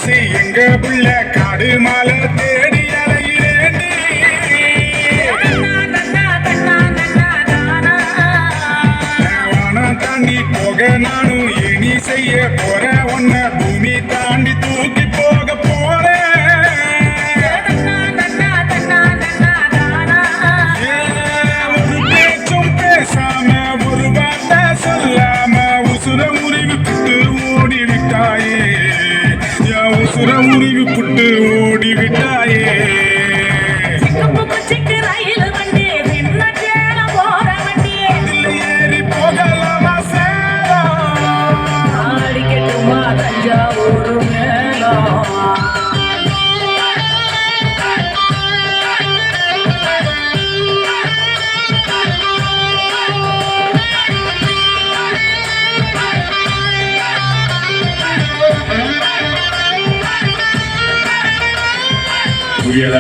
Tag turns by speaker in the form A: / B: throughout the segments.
A: காசு எங்க புள்ள காடு மாலை தேடி அலையிலேண்டி வானம் தாண்டி போக நானும் இனி செய்ய போற ஒன்ன பூமி தாண்டி தூக்கி போக போறேன் ஒரு பேச்சும் பேசாம ஒரு வார்த்தை சொல்லாம உசுர முறிவு புட்டு ஓடிவிட்டாயே உசுர முறிவு புட்டு ஓடிவிட்டாயே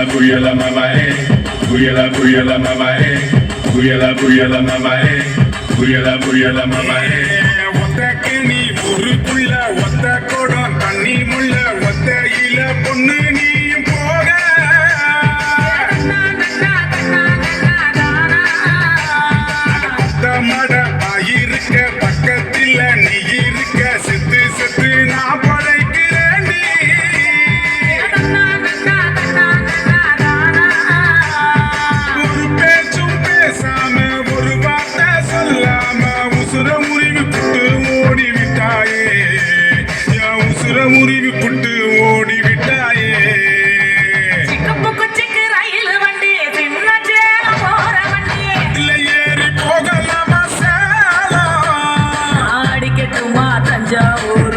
A: Buyala mamae, buyala mamae, buyala mamae, buyala mamae. ஒத்த கிணி ஊருக்குள்ள ஒத்த கோடம் தண்ணி முள்ள ஒத்த இல பொண்ணு நீயும் போக ஒத்த மட பாயிருக்க பக்கத்தில் நீ இருக்க செத்து செத்து நான் பழைக்கிறேன்டி ஒரு பேச்சும் பேசாம ஒரு வார்த்தை சொல்லாம உசுர முறிவு புட்டு ஓடிவிட்டாயே உசுர முறிவு புட்டு ஓடிவிட்டாயே இல்ல ஏறி போகலாமா சேலம்
B: ஆடிக்கட்டுமா தஞ்சாவூர்